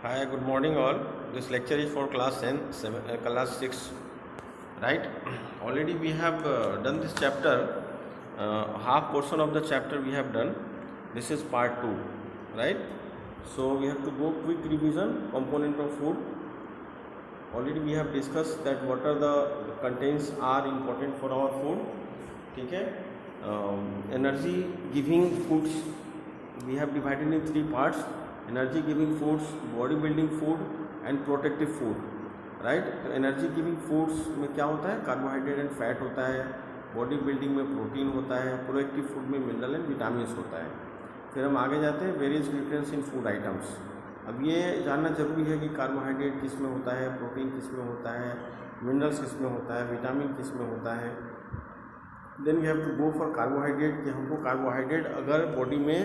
Hi, good morning all. This lecture is for class 6, right? Already we have done this chapter, half portion of the chapter we have done. This is part 2, right? So we have to go quick revision, component of food. Already we have discussed that what are the contents are important for our food. ठीक है? Energy giving foods we have divided in 3 parts. Energy giving foods, body building food and protective food, right. तो energy giving foods में क्या होता है, carbohydrate and fat होता है। Body building में प्रोटीन होता है। प्रोटेक्टिव फूड में मिनरल एंड विटामिन होता है। फिर हम आगे जाते हैं वेरियस न्यूट्रिएंट्स इन फूड आइटम्स। अब ये जानना जरूरी है कि कार्बोहाइड्रेट किस में होता है, प्रोटीन किस में होता है, मिनरल्स किस में होता है, विटामिन किस में होता है। Then we have to go for carbohydrate, कि हमको कार्बोहाइड्रेट अगर बॉडी में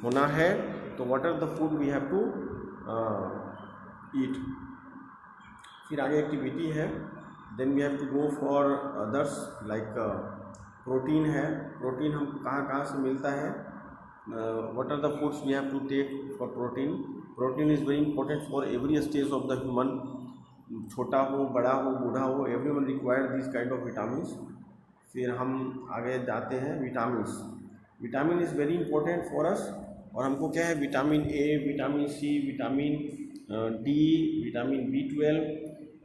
होना है तो what are the food we have to eat. फिर आगे एक्टिविटी है। Then we have to go for others like protein है। प्रोटीन हमको कहाँ कहाँ से मिलता है, what are the foods we have to take for protein. Protein is very important for every stage of the human, छोटा हो, बड़ा हो, बूढ़ा हो, everyone require this kind of vitamins. फिर हम आगे जाते हैं vitamins. Vitamin is very important for us. और हमको क्या है, vitamin A, vitamin C, vitamin D, vitamin B12,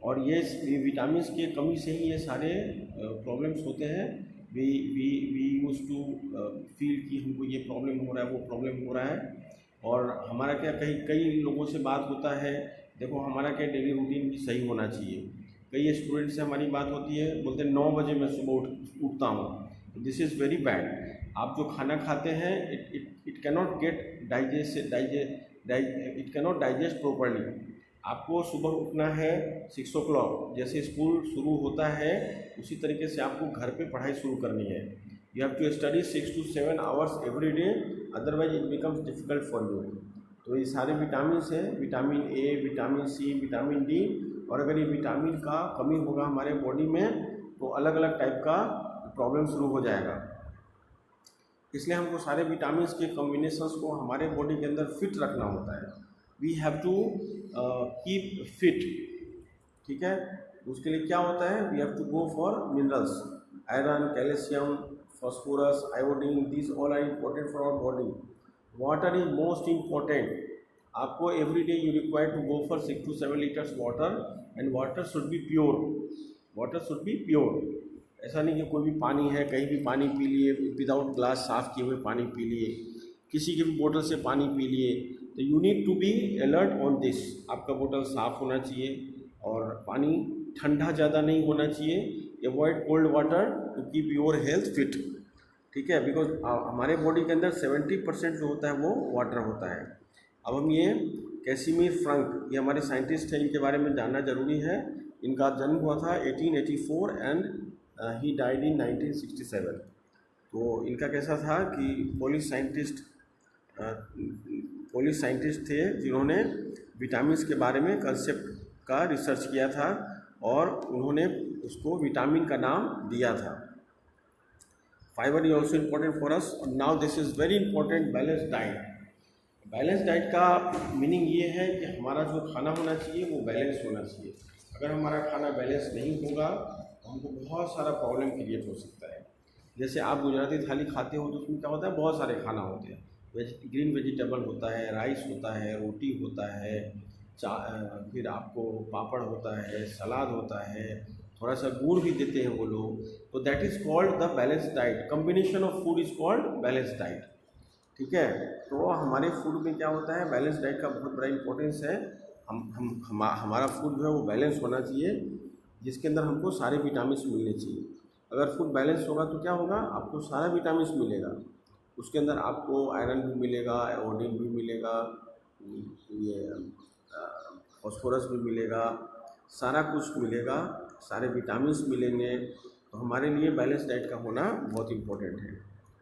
और ये विटामिन की कमी से ही ये सारे प्रॉब्लम्स होते हैं। वी यूज टू फील कि हमको ये प्रॉब्लम हो रहा है, वो प्रॉब्लम हो रहा है। और हमारा क्या, कई लोगों से बात होता है, देखो हमारा क्या डेली रूटीन भी सही होना चाहिए। कई स्टूडेंट से हमारी बात होती है, बोलते हैं 9 बजे मैं सुबह उठता हूँ। This is very bad. आप जो खाना खाते हैं it cannot get it cannot digest properly. आपको सुबह उठना है 6 o'clock, जैसे स्कूल शुरू होता है उसी तरीके से आपको घर पे पढ़ाई शुरू करनी है। You have to study 6 to 7 hours every day, otherwise it becomes difficult for you. तो ये सारे विटामिन हैं, vitamin A, vitamin C, vitamin D. और अगर ये विटामिन का कमी होगा हमारे बॉडी में तो अलग अलग टाइप का प्रॉब्लम शुरू हो जाएगा। इसलिए हमको सारे विटामिन के कॉम्बिनेशंस को हमारे बॉडी के अंदर फिट रखना होता है। We have to keep fit, ठीक है। उसके लिए क्या होता है, we have to go for minerals, iron, calcium, phosphorus, iodine, this all are important for our body. Water is most important. आपको every day you require to go for 6 to 7 liters water, and water should be pure. Water should be pure. ऐसा नहीं कि कोई भी पानी है कहीं भी पानी पी लिए, विदाउट ग्लास साफ़ किए हुए पानी पी लिए, किसी की भी बोतल से पानी पी लिए। तो you need to be alert on this. आपका बोतल साफ़ होना चाहिए और पानी ठंडा ज़्यादा नहीं होना चाहिए। Avoid cold water to keep your health fit, ठीक है। बिकॉज हमारे बॉडी के अंदर 70% जो होता है वो वाटर होता है। अब हम ये कैसिमिर फ्रंक, ये हमारे साइंटिस्ट हैं, इनके बारे में जानना जरूरी है। इनका जन्म हुआ था 1884 एंड ही डाइड इन 1967। तो इनका कैसा था कि पोलिश साइंटिस्ट थे जिन्होंने विटामिन के बारे में कंसेप्ट का रिसर्च किया था और उन्होंने उसको विटामिन का नाम दिया था। Fibre is also important for us. Now this is very important, balance diet. Balance diet का मीनिंग ये है कि हमारा जो खाना होना चाहिए वो बैलेंस होना चाहिए। अगर हमारा खाना बैलेंस नहीं होगा तो हमको बहुत सारा प्रॉब्लम क्रिएट हो सकता है। जैसे आप गुजराती थाली खाते हो तो उसमें क्या होता है, बहुत सारे खाना होते हैं। ग्रीन वेजिटेबल होता है, राइस होता है, रोटी होता है, फिर आपको पापड़ होता है, सलाद होता है, थोड़ा सा गुड़ भी देते हैं वो लोग। तो that is called the balance diet. Combination of food is called balance diet, ठीक है। तो हमारे फूड में क्या होता है, बैलेंस डाइट का बहुत बड़ा इंपॉर्टेंस है। हमारा फूड जो है वो बैलेंस होना चाहिए, जिसके अंदर हमको सारे विटामिन मिलने चाहिए। अगर फूड बैलेंस होगा तो क्या होगा, आपको सारा विटामिन मिलेगा। उसके अंदर आपको आयरन भी मिलेगा, आयोडीन भी मिलेगा, ये फॉस्फोरस भी मिलेगा, सारा कुछ मिलेगा, सारे विटामिन मिलेंगे। तो हमारे लिए बैलेंस डाइट का होना बहुत इम्पोर्टेंट है।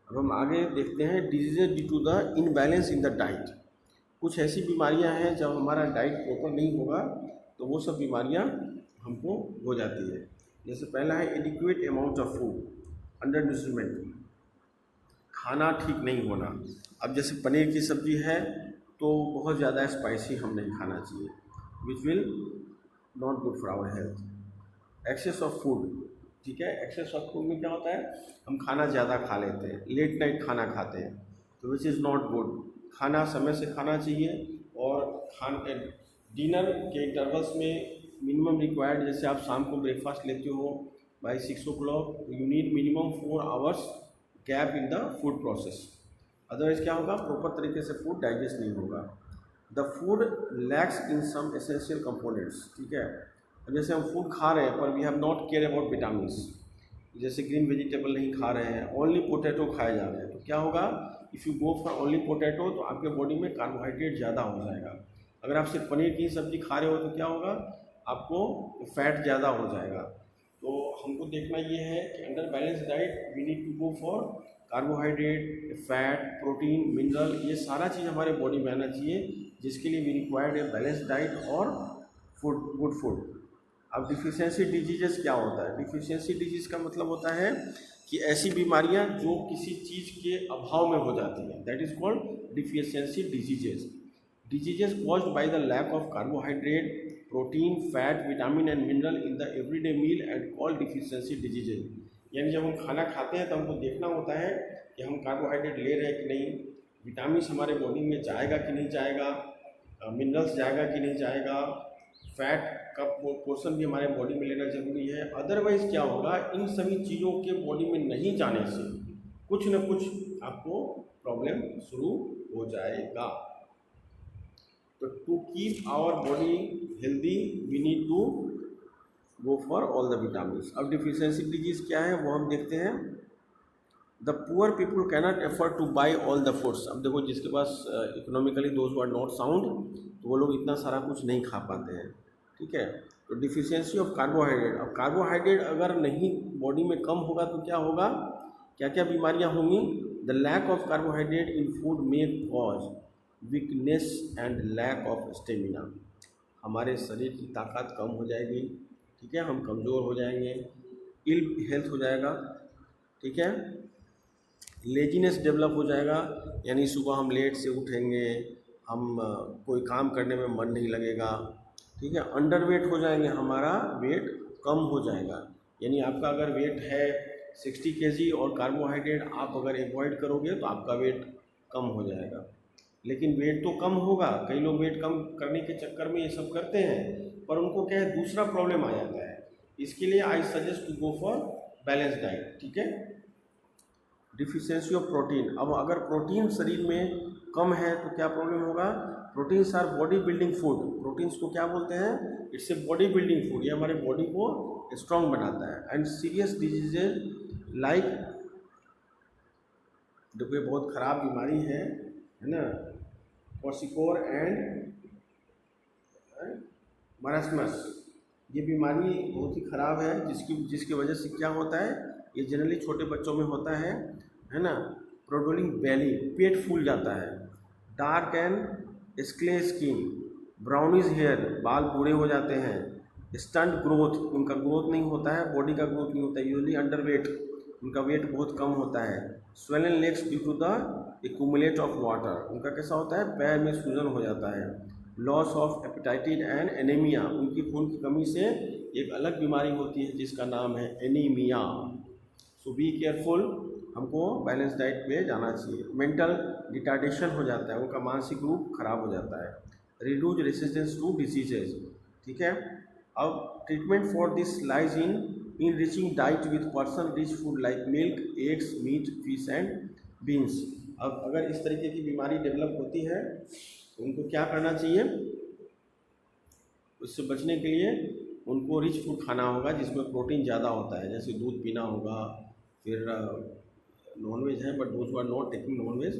अब हम आगे देखते हैं disease due to the imbalance in the diet. कुछ ऐसी बीमारियां हैं जब हमारा डाइट प्रॉपर नहीं होगा तो वो सब बीमारियां हमको हो जाती है। जैसे पहला है adequate amount of food, under nutriment, खाना ठीक नहीं होना। अब जैसे पनीर की सब्ज़ी है तो बहुत ज़्यादा स्पाइसी हम नहीं खाना चाहिए, which will not good for our health. Excess of food, ठीक है, एक्सेस ऑफ फूड में क्या होता है, हम खाना ज़्यादा खा लेते हैं, लेट नाइट खाना खाते हैं, तो विच इज़ नॉट गुड। खाना समय से खाना चाहिए, और डिनर के इंटरवल्स में मिनिमम रिक्वायर्ड, जैसे आप शाम को ब्रेकफास्ट लेते हो by 6 o'clock, you need minimum 4 hours gap in the food process, otherwise क्या होगा, प्रॉपर तरीके से फूड डाइजेस्ट नहीं होगा। The food lacks in some essential components, ठीक है। अब जैसे हम फूड खा रहे हैं पर we have not care about vitamins, जैसे ग्रीन वेजिटेबल नहीं खा रहे हैं, ओनली पोटैटो खाए जा रहे हैं, तो क्या होगा, if you go for only potato तो आपके बॉडी में कार्बोहाइड्रेट ज़्यादा हो जाएगा। अगर आप सिर्फ पनीर की सब्ज़ी खा रहे हो तो क्या होगा, आपको फैट ज़्यादा हो जाएगा। तो हमको देखना ये है कि under balance diet we need to go for carbohydrate, fat, protein, mineral, ये सारा चीज़ हमारे बॉडी में आना चाहिए, जिसके लिए we required a balance diet और फूड, गुड फूड। अब डिफिशियंसी डिजीजेस क्या होता है, डिफिशियंसी डिजीज़ का मतलब होता है कि ऐसी बीमारियां जो किसी चीज़ के अभाव में हो जाती हैं, that is called deficiency diseases. Diseases caused by the lack of carbohydrate, protein, fat, vitamin and mineral in the everyday meal and called deficiency diseases. यानी जब हम खाना खाते हैं तो हमको देखना होता है कि हम कार्बोहाइड्रेट ले रहे हैं कि नहीं, विटामिन हमारे बॉडी में जाएगा कि नहीं जाएगा, मिनरल्स जाएगा कि नहीं जाएगा, फैट का पोर्शन भी हमारे बॉडी में लेना जरूरी है। अदरवाइज क्या होगा, इन सभी चीज़ों के बॉडी में नहीं जाने से कुछ न कुछ आपको प्रॉब्लम शुरू हो जाएगा। तो to keep our body healthy we need to go for all the vitamin. अब डिफिशियंसी डिजीज़ क्या है वो हम देखते हैं। The poor people cannot afford to buy all the foods. अब देखो, जिसके पास economically those are not sound, तो वो लोग इतना सारा कुछ नहीं खा पाते हैं, ठीक है। तो डिफिशियंसी ऑफ कार्बोहाइड्रेट, अब कार्बोहाइड्रेट अगर नहीं बॉडी में कम होगा तो क्या होगा, क्या क्या बीमारियां होंगी। The lack of carbohydrate in food may cause weakness and lack of stamina. हमारे शरीर की ताकत कम हो जाएगी, ठीक है, हम कमज़ोर हो जाएंगे, इल हेल्थ हो जाएगा, ठीक है, लेजीनेस डेवलप हो जाएगा, यानी सुबह हम लेट से उठेंगे, हम कोई काम करने में मन नहीं लगेगा, ठीक है। अंडरवेट हो जाएंगे, हमारा वेट कम हो जाएगा, यानी आपका अगर वेट है 60 kg और कार्बोहाइड्रेट आप अगर अवॉइड करोगे तो आपका वेट कम हो जाएगा। लेकिन वेट तो कम होगा, कई लोग वेट कम करने के चक्कर में ये सब करते हैं, पर उनको क्या है, दूसरा प्रॉब्लम आ जाता है। इसके लिए I suggest to go for balance diet, ठीक है। डिफिशियंसी ऑफ प्रोटीन, अब अगर प्रोटीन शरीर में कम है तो क्या प्रॉब्लम होगा। Proteins our body building food, proteins को क्या बोलते हैं, it's a body building food, ये हमारे बॉडी को स्ट्रॉन्ग बनाता है। एंड सीरियस डिजीजेज लाइक, देखो ये बहुत ख़राब बीमारी है ना, क्वार्सिकोर एंड मरास्मस, ये बीमारी बहुत ही ख़राब है, जिसकी वजह से क्या होता है, ये जनरली छोटे बच्चों में होता है ना। प्रोडोलिंग बेली, पेट फूल जाता है। Dark and scaly skin, brownish hair, बाल बूढ़े हो जाते हैं। स्टंट ग्रोथ, उनका ग्रोथ नहीं होता है, बॉडी का ग्रोथ नहीं होता है, यूजली अंडरवेट, उनका वेट बहुत कम होता है। Swollen legs due to the accumulate of water, उनका कैसा होता है, पैर में सूजन हो जाता है। Loss of appetite and anaemia, उनकी खून की कमी से एक अलग बीमारी होती है जिसका नाम है एनीमिया। सो बी केयरफुल, हमको बैलेंस डाइट पे जाना चाहिए। मेंटल रिटार्डेशन हो जाता है, उनका मानसिक रूप खराब हो जाता है। रिड्यूज रेसिस्टेंस टू डिजीजेज, ठीक है। अब treatment for this lies in reaching diet with person rich food like milk, eggs, meat, fish and beans. अब अगर इस तरीके की बीमारी डेवलप होती है तो उनको क्या करना चाहिए, उससे बचने के लिए उनको रिच फूड खाना होगा जिसमें प्रोटीन ज़्यादा होता है, जैसे दूध पीना होगा। फिर नॉनवेज है but those are not taking non-veg,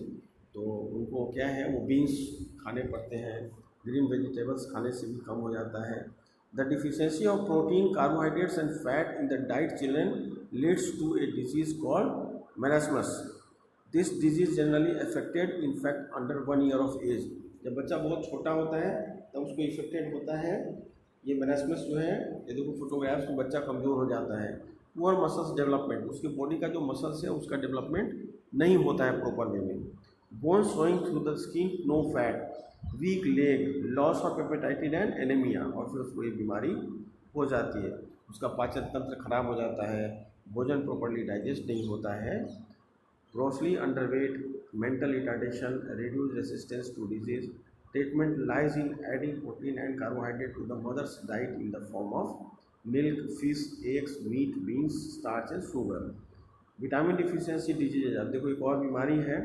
तो उनको क्या है, वो बीन्स खाने पड़ते हैं, ग्रीन वेजिटेबल्स खाने से भी कम हो जाता है। The deficiency of protein, carbohydrates and fat in the diet children leads to a disease called marasmus. This disease generally affected in fact under 1 year of age. जब बच्चा बहुत छोटा होता है तब उसको इफेक्टेड होता है ये मैरास्मस जो है। ये देखो फोटोग्राफ्स में बच्चा कमज़ोर हो जाता है। पुअर मसल्स डेवलपमेंट, उसके बॉडी का जो मसल्स है उसका डेवलपमेंट नहीं होता है प्रॉपर वे में। Bone showing through the skin, no fat, weak leg, loss of appetite and anaemia, और फिर उसको ये बीमारी हो जाती है। उसका पाचन तंत्र खराब हो जाता है, भोजन प्रॉपर्ली डाइजेस्ट नहीं होता है, grossly underweight, mental retardation, reduced resistance to disease. Treatment lies in adding protein and carbohydrate to the mother's diet in the form of milk, fish, eggs, meat, beans, starch and sugar. Vitamin deficiency disease, अब देखो एक और बीमारी है,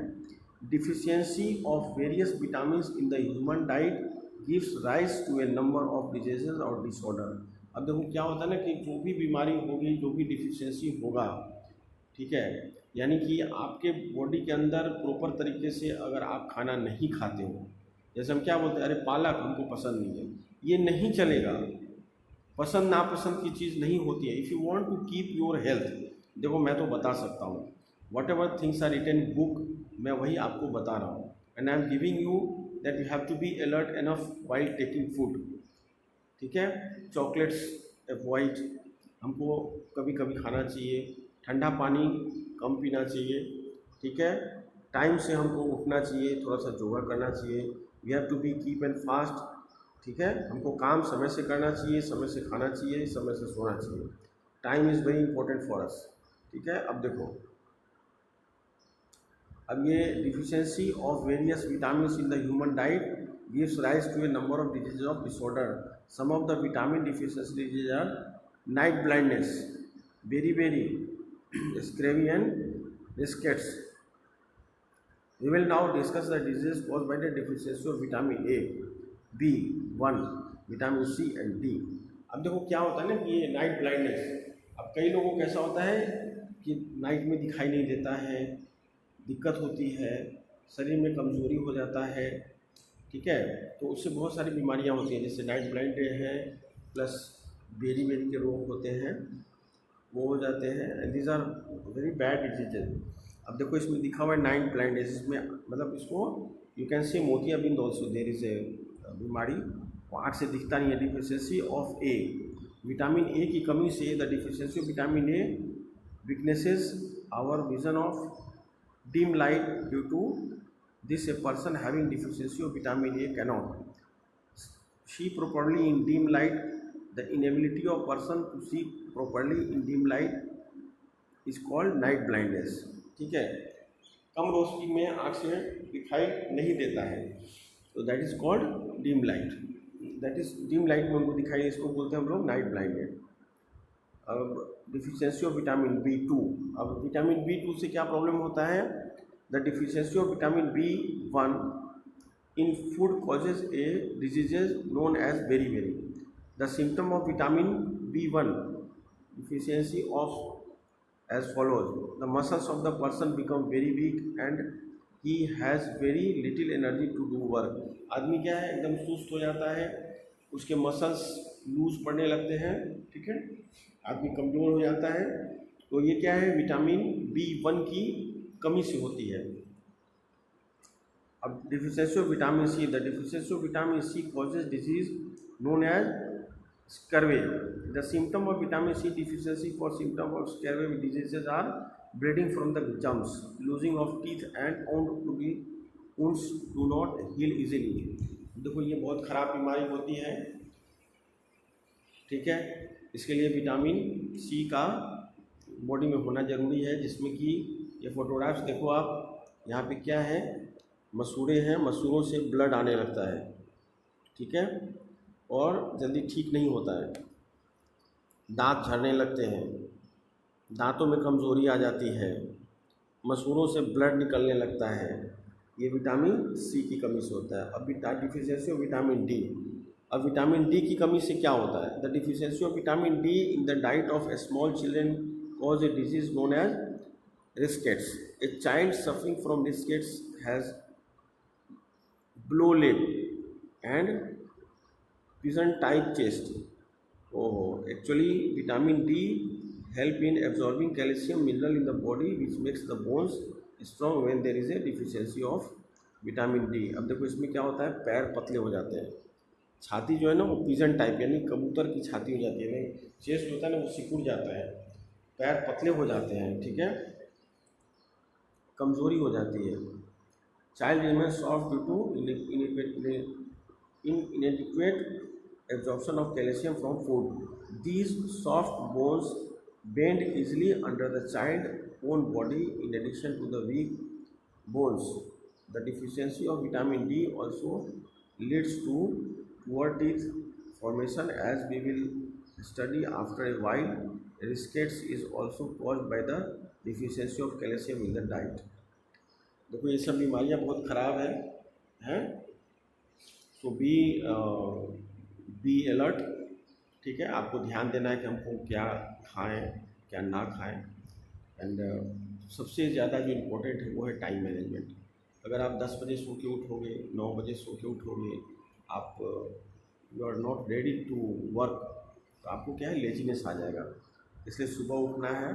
deficiency of various vitamin in the human diet gives rise to a number of diseases और disorder. अब देखो क्या होता है ना कि जो भी बीमारी होगी, जो भी डिफिशियंसी होगा, ठीक है, यानी कि आपके बॉडी के अंदर प्रॉपर तरीके से अगर आप खाना नहीं खाते हो, जैसे हम क्या बोलते हैं, अरे पालक हमको पसंद नहीं है, ये नहीं चलेगा। पसंद नापसंद की चीज़ नहीं होती है। If you want to keep your health, देखो मैं तो बता सकता हूँ, whatever things are written book, मैं वही आपको बता रहा हूँ, and I am giving you that you have to be alert enough while taking food. ठीक है, चॉकलेट्स अवॉइड, हमको कभी कभी खाना चाहिए, ठंडा पानी कम पीना चाहिए, ठीक है, टाइम से हमको उठना चाहिए, थोड़ा सा योगा करना चाहिए, we have to be keep and fast, ठीक है, हमको काम समय से करना चाहिए, समय से खाना चाहिए, समय से सोना चाहिए, time is very important for us. ठीक है, अब देखो, अब ये deficiency of various vitamin in the human diet gives rise to a number of disease of disorder. Some of the vitamin deficiency disease are night blindness, berry scurvy and rickets. We will now discuss the diseases caused by the deficiency of vitamin A, B1, vitamin C and D. अब देखो क्या होता है ना कि ये night blindness, अब कई लोगों को कैसा होता है कि नाइट में दिखाई नहीं देता है, दिक्कत होती है, शरीर में कमजोरी हो जाता है, ठीक है, तो उससे बहुत सारी बीमारियां होती हैं, जैसे नाइट ब्लाइंड है, प्लस बेरी के रोग होते हैं, वो हो जाते हैं, and these are very bad diseases. अब देखो इसमें दिखा हुआ है नाइट ब्लाइंडनेस, इसमें मतलब इसको यू कैन से मोतियाबिंद ऑल्सो, देयर इज ए बीमारी, वो आँख से दिखता नहीं है। Deficiency of A, vitamin A की कमी से, the deficiency of vitamin A weaknesses our vision of dim light. Due to this, a person having deficiency of vitamin A cannot see properly in dim light. The inability of person to see properly in dim light is called night blindness. ठीक है, कम रोशनी में आँख से दिखाई नहीं देता है, तो that is called dim light, that is dim light में उनको दिखाई, इसको बोलते हैं हम लोग नाइट ब्लाइंडेड। अब डिफिशियंसी ऑफ विटामिन B2, अब विटामिन B2 से क्या प्रॉब्लम होता है, the deficiency of vitamin B1 in food causes a diseases known as berry. The symptom of vitamin B1 deficiency of as follows: the muscles of the person become very weak and he has very little energy to do work. आदमी क्या है, एकदम सुस्त हो जाता है, उसके muscles loose पड़ने लगते हैं, ठीक है, आदमी कमज़ोर हो जाता है, तो ये क्या है, विटामिन B1 की कमी से होती है। अब deficiency of vitamin C, the deficiency of vitamin C causes disease known as scurvy. The symptom of vitamin C deficiency for symptom of scurvy diseases are bleeding from the gums, losing of teeth and wounds do not heal easily. देखो ये बहुत ख़राब बीमारी होती है, ठीक है, इसके लिए विटामिन सी का बॉडी में होना ज़रूरी है, जिसमें कि ये फोटोग्राफ्स देखो आप, यहाँ पे क्या है, मसूड़े हैं, मसूड़ों से ब्लड आने लगता है, ठीक है, और जल्दी ठीक नहीं होता है, दांत झड़ने लगते हैं, दांतों में कमज़ोरी आ जाती है, मसूड़ों से ब्लड निकलने लगता है, ये विटामिन सी की कमी से होता है। अब डिफिशियंसी ऑफ विटामिन डी, अब विटामिन डी की कमी से क्या होता है, the deficiency of vitamin D in the diet of a small children cause a disease known as rickets. A child suffering from rickets has bow leg and pigeon type chest. Actually vitamin D help in absorbing calcium mineral in the body which makes the bones strong when there is a deficiency of vitamin D. अब देखो इसमें क्या होता है, पैर पतले हो जाते हैं, छाती जो है ना वो पिजन टाइप यानी कबूतर की छाती हो जाती है, चेस्ट होता है ना वो सिकुड़ जाता है, पैर पतले हो जाते हैं, ठीक है, कमज़ोरी हो जाती है, Child remains soft due to inadequate absorption of calcium from food. These soft bones bend easily under the child's own body in addition to the weak bones. The deficiency of vitamin D also leads to poor teeth formation, as we will study after a while. Rickets is also caused by the deficiency of calcium in the diet. देखो ये सब बीमारियां बहुत ख़राब हैं। सो be alert. ठीक है, आपको ध्यान देना है कि हमको क्या खाएं क्या ना खाएं। एंड सबसे ज़्यादा जो इम्पोर्टेंट है वो है टाइम मैनेजमेंट। अगर आप 10 बजे सो के उठोगे, 9 बजे सो के उठोगे, आप you are not ready to work, तो आपको क्या है, लेजीनेस आ जाएगा। इसलिए सुबह उठना है,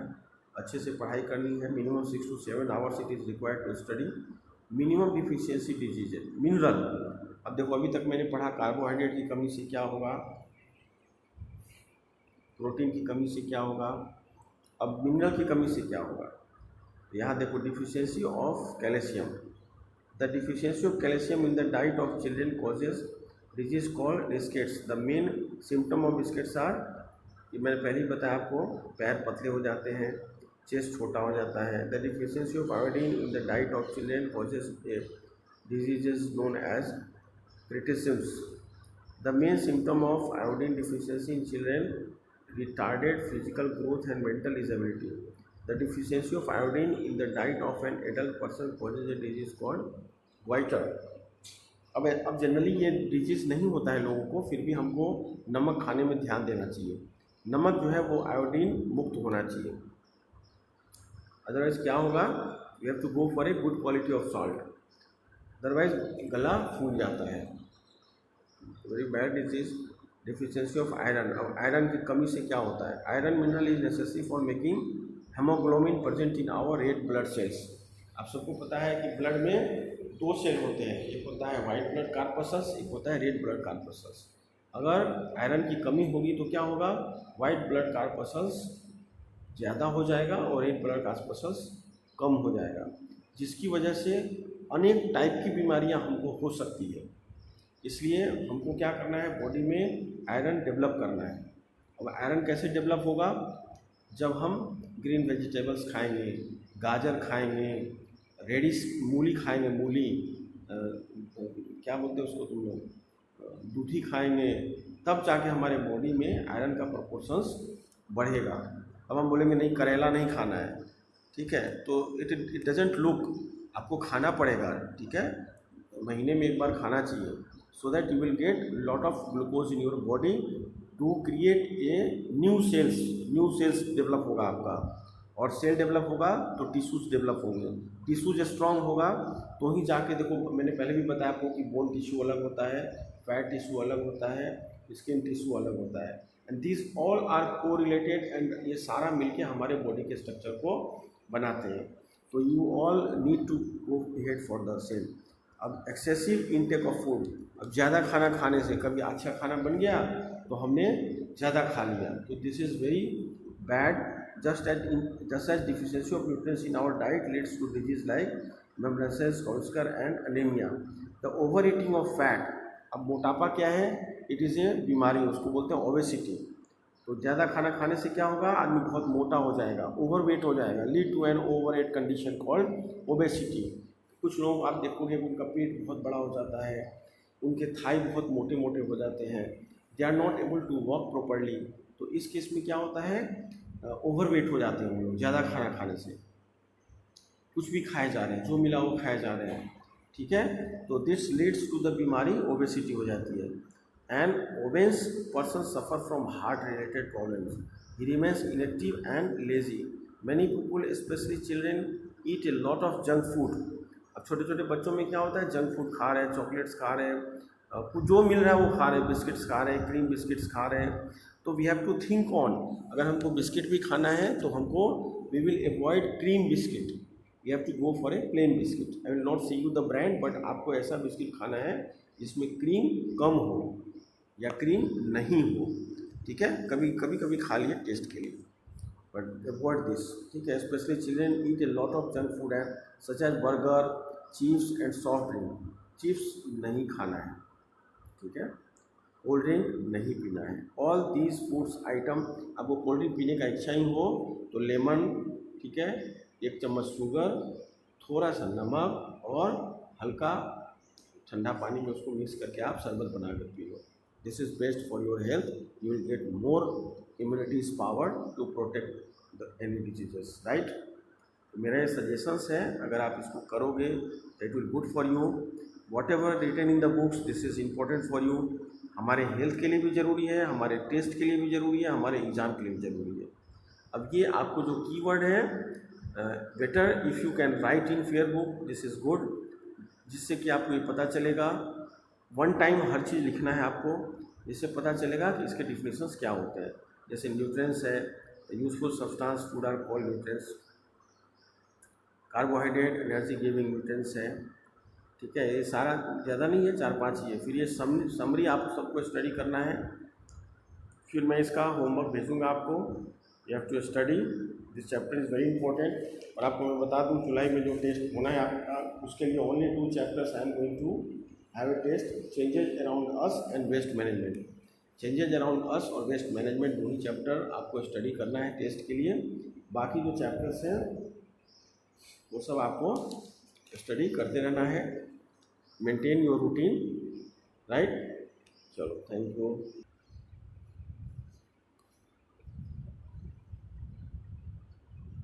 अच्छे से पढ़ाई करनी है। Minimum 6 to 7 hours it is required to study. Minimum deficiency disease mineral. अब देखो अभी तक मैंने पढ़ा कार्बोहाइड्रेट की कमी से क्या होगा, प्रोटीन की कमी से क्या होगा, अब मिनरल की कमी से क्या होगा। यहाँ देखो deficiency of calcium. The deficiency of calcium in the diet of children causes disease called rickets. The main symptom of rickets are, ये मैंने पहले ही बताया आपको, पैर पतले हो जाते हैं, चेस्ट छोटा हो जाता है। The deficiency of iodine in the diet of children causes a diseases known as cretinism. The main symptom of iodine deficiency in children retarded physical growth and mental disability. The deficiency of iodine in the diet of an adult person causes a disease called goiter. अब generally ये disease नहीं होता है लोगों को, फिर भी हमको नमक खाने में ध्यान देना चाहिए। नमक जो है वो आयोडीन मुक्त होना चाहिए, अदरवाइज क्या होगा, you have to go for a good quality of salt, otherwise गला फूल जाता है। Very bad disease. Deficiency of iron. अब आयरन की कमी से क्या होता है, iron mineral is necessary for making haemoglobin present in our red blood cells. आप सबको पता है कि ब्लड में 2 सेल होते हैं, एक होता है वाइट ब्लड कार्पसल्स, एक होता है रेड ब्लड कार्पसल्स। अगर आयरन की कमी होगी तो क्या होगा, वाइट ब्लड कार्पसल्स ज़्यादा हो जाएगा और रेड ब्लड कार्पसल्स कम हो जाएगा, जिसकी वजह से अनेक टाइप की बीमारियां हमको हो सकती है। इसलिए हमको क्या करना है, बॉडी में आयरन डेवलप करना है। अब आयरन कैसे डेवलप होगा, जब हम ग्रीन वेजिटेबल्स खाएंगे, गाजर खाएंगे, रेडिश मूली खाएंगे, मूली क्या बोलते हैं उसको तुम लोग, दूधी खाएंगे, तब जाके हमारे बॉडी में आयरन का प्रोपोर्शंस बढ़ेगा। अब हम बोलेंगे नहीं करेला नहीं खाना है, ठीक है, तो इट डजेंट लुक, आपको खाना पड़ेगा, ठीक है, महीने में एक बार खाना चाहिए, so that you will get lot of glucose in your body to create a new cells develop होगा आपका, और सेल डेवलप होगा तो टिश्यूज डेवलप होंगे। टिश्यूज स्ट्रांग होगा तो ही जाके, देखो मैंने पहले भी बताया आपको कि बोन टिश्यू अलग होता है, फैट टिश्यू अलग होता है, स्किन टिश्यू अलग होता है, एंड दिस ऑल आर को रिलेटेड, एंड ये सारा मिलके हमारे बॉडी के स्ट्रक्चर को बनाते हैं। तो you all need to go head for the same. अब एक्सेसिव इनटेक ऑफ फूड, अब ज़्यादा खाना खाने से, कभी अच्छा खाना बन गया तो हमने ज़्यादा खा लिया, तो this is very bad. Just as deficiency of nutrients in our diet leads to disease like marasmus kwashiorkor and anaemia. The over eating of fat, अब मोटापा क्या है, इट इज़ ए बीमारी, उसको बोलते हैं ओबेसिटी। तो ज़्यादा खाना खाने से क्या होगा, आदमी बहुत मोटा हो जाएगा, ओवरवेट हो जाएगा, lead to an overweight condition called obesity. कुछ लोग आप देखोगे उनका पेट बहुत बड़ा हो जाता है, उनके थाई बहुत मोटे मोटे हो जाते हैं, they are not able to walk properly. तो इस केस में क्या होता है, ओवरवेट हो जाते हैं वो लोग ज़्यादा खाना खाने से, कुछ भी खाए जा रहे हैं, जो मिला वो खाए जा रहे हैं, ठीक है। तो दिस लीड्स टू द बीमारी ओबेसिटी हो जाती है। And obese person suffer from heart related problems, he remains inactive and lazy. Many people specially children eat a lot of junk food. अब छोटे छोटे बच्चों में क्या होता है, जंक फूड खा रहे हैं, चॉकलेट्स खा रहे हैं, कुछ जो मिल रहा है वो खा रहे हैं, बिस्किट्स खा रहे हैं, क्रीम बिस्किट्स खा रहे हैं। तो we have to think on, अगर हमको बिस्किट भी खाना है तो हमको we will avoid cream biscuit, we have to go for a plain biscuit. I will not see you the brand, but आपको ऐसा बिस्किट खाना है जिसमें क्रीम कम हो या क्रीम नहीं हो, ठीक है। कभी खा लिए टेस्ट के लिए, बट अवॉइड दिस, ठीक है। Specially children eat a lot of junk food and such as burger, chips and soft drink, chips नहीं खाना है, ठीक है, कोल्ड ड्रिंक नहीं पीना है। ऑल दीज फूड्स आइटम, आपको कोल्ड ड्रिंक पीने का इच्छा ही हो तो लेमन, ठीक है, 1 चम्मच शुगर, थोड़ा सा नमक और हल्का ठंडा पानी में उसको मिक्स करके आप शरबत बना कर पी लो। This is best for your health, you will get more immunity is power to protect the any diseases, right. मेरा सजेशंस है, अगर आप इसको करोगे तो it will good for you. Whatever written in the books, this is important for you. हमारे health के लिए भी ज़रूरी है, हमारे टेस्ट के लिए भी ज़रूरी है, हमारे एग्ज़ाम के लिए भी ज़रूरी है। अब ये आपको जो कीवर्ड है, better if you can write in fair book, this is good, जिससे कि आपको ये पता चलेगा, वन टाइम हर चीज़ लिखना है आपको, जिससे पता चलेगा कि इसके डिफिनेशंस क्या होते हैं। जैसे न्यूट्रिएंट्स है, useful substance food are called nutrients, carbohydrate energy giving nutrients है, ठीक है, ये सारा ज़्यादा नहीं है, 4-5 ही है। फिर ये समरी आप सबको स्टडी करना है, फिर मैं इसका होमवर्क भेजूँगा आपको, you have to study this chapter is very important. और आपको मैं बता दूँ, जुलाई में जो टेस्ट होना है आपका, उसके लिए only 2 chapters I am going to have a test, changes around us and waste management. Changes around us और वेस्ट मैनेजमेंट दोनों चैप्टर आपको स्टडी करना है टेस्ट के लिए। बाकी जो चैप्टर्स हैं वो सब आपको स्टडी करते रहना है, मेंटेन योर रूटीन, राइट। चलो, थैंक यू।